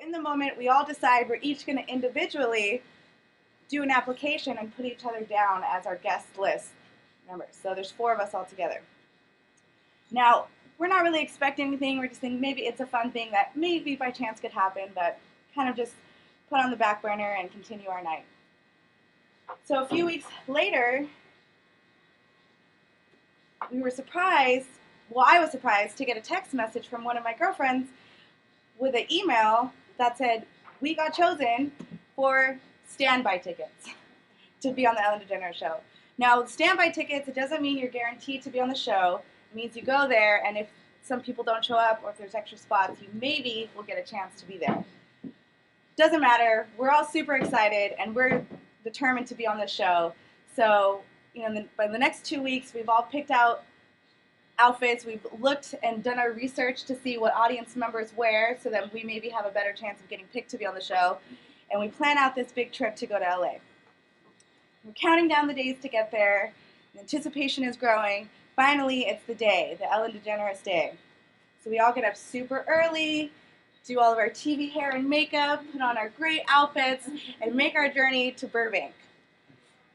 In the moment, we all decide we're each going to individually do an application and put each other down as our guest list members. So there's 4 of us all together. Now, we're not really expecting anything. We're just thinking maybe it's a fun thing that maybe by chance could happen, but kind of just put on the back burner and continue our night. So a few weeks later, we were surprised, well, I was surprised to get a text message from one of my girlfriends with an email that said, we got chosen for standby tickets to be on the Ellen Degeneres show. Now, standby tickets, it doesn't mean you're guaranteed to be on the show. It means you go there, and if some people don't show up or if there's extra spots, you maybe will get a chance to be there. Doesn't matter. We're all super excited, and we're determined to be on the show. So, by the next 2 weeks, we've all picked out outfits. We've looked and done our research to see what audience members wear so that we maybe have a better chance of getting picked to be on the show. And we plan out this big trip to go to LA. We're counting down the days to get there. The anticipation is growing. Finally, it's the day, the Ellen Degeneres day. So we all get up super early, do all of our TV hair and makeup, put on our great outfits, and make our journey to Burbank.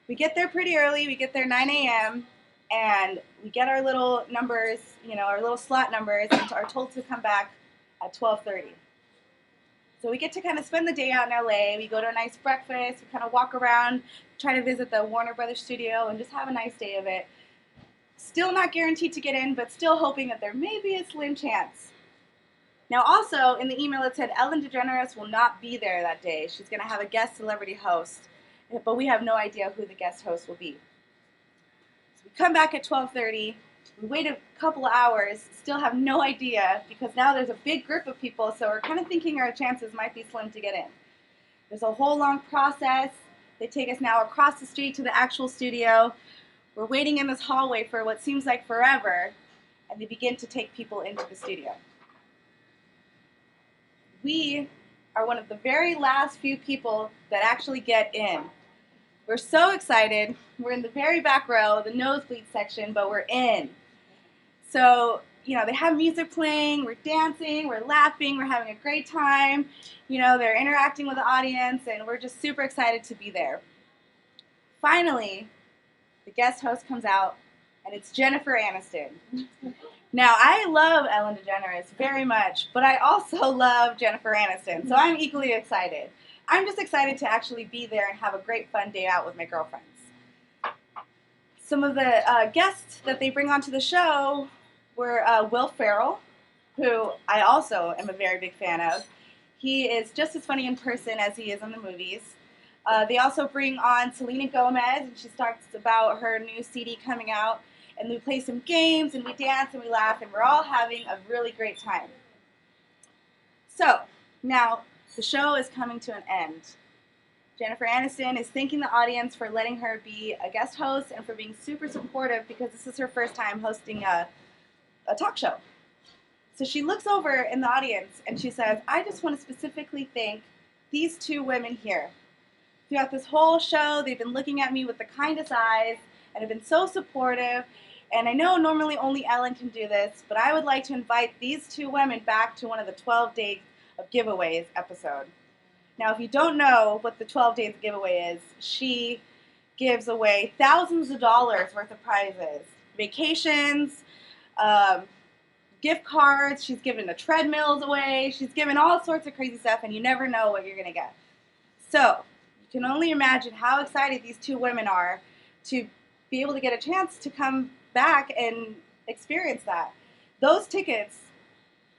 We get there pretty early. We get there 9 a.m. and we get our little numbers, our little slot numbers, and are told to come back at 12:30. So we get to kind of spend the day out in LA. We go to a nice breakfast. We kind of walk around, try to visit the Warner Brothers studio, and just have a nice day of it. Still not guaranteed to get in, but still hoping that there may be a slim chance. Now also, in the email it said Ellen Degeneres will not be there that day. She's going to have a guest celebrity host, but we have no idea who the guest host will be. So we come back at 12:30. We wait a couple of hours, still have no idea, because now there's a big group of people, so we're kind of thinking our chances might be slim to get in. There's a whole long process. They take us now across the street to the actual studio. We're waiting in this hallway for what seems like forever, and they begin to take people into the studio. We are one of the very last few people that actually get in. We're so excited. We're in the very back row, the nosebleed section, but we're in. So, they have music playing, we're dancing, we're laughing, we're having a great time. They're interacting with the audience, and we're just super excited to be there. Finally, the guest host comes out, and it's Jennifer Aniston. Now, I love Ellen Degeneres very much, but I also love Jennifer Aniston, so I'm equally excited. I'm just excited to actually be there and have a great fun day out with my girlfriends. Some of the guests that they bring onto the show were Will Ferrell, who I also am a very big fan of. He is just as funny in person as he is in the movies. They also bring on Selena Gomez, and she talks about her new CD coming out. And we play some games, and we dance, and we laugh, and we're all having a really great time. So, now, the show is coming to an end. Jennifer Aniston is thanking the audience for letting her be a guest host and for being super supportive because this is her first time hosting a talk show. So she looks over in the audience, and she says, I just want to specifically thank these 2 women here. Throughout this whole show, they've been looking at me with the kindest eyes and have been so supportive. And I know normally only Ellen can do this, but I would like to invite these 2 women back to one of the 12 Days of Giveaways episode. Now, if you don't know what the 12 Days of Giveaway is, she gives away thousands of dollars worth of prizes. Vacations, gift cards, she's given the treadmills away, she's given all sorts of crazy stuff, and you never know what you're going to get. So, you can only imagine how excited these 2 women are to be able to get a chance to come back and experience that. Those tickets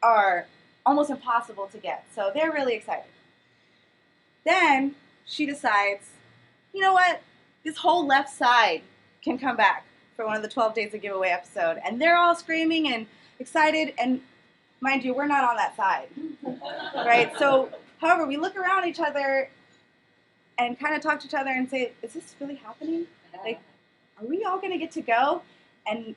are almost impossible to get, so they're really excited. Then she decides, you know what, this whole left side can come back for one of the 12 Days of Giveaway episode, and they're all screaming and excited, and mind you, we're not on that side, right? So, however, we look around each other and kind of talk to each other and say, is this really happening? Like, are we all going to get to go? And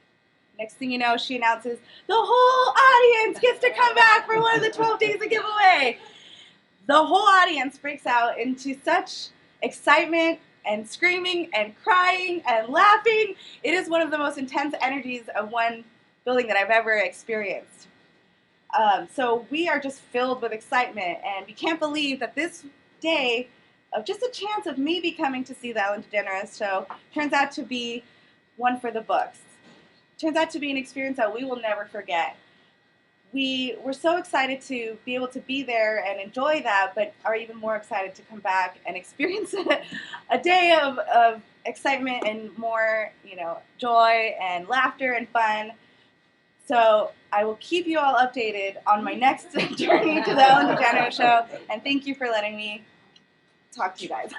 next thing you know, she announces, the whole audience gets to come back for one of the 12 Days of Giveaway. The whole audience breaks out into such excitement and screaming and crying and laughing. It is one of the most intense energies of one building that I've ever experienced. So we are just filled with excitement, and we can't believe that this day of just a chance of maybe coming to see the Ellen Degeneres show turns out to be one for the books. Turns out to be an experience that we will never forget. We were so excited to be able to be there and enjoy that, but are even more excited to come back and experience a day of excitement and more, joy and laughter and fun. So I will keep you all updated on my next journey to the Ellen DeGeneres show, and thank you for letting me talk to you guys.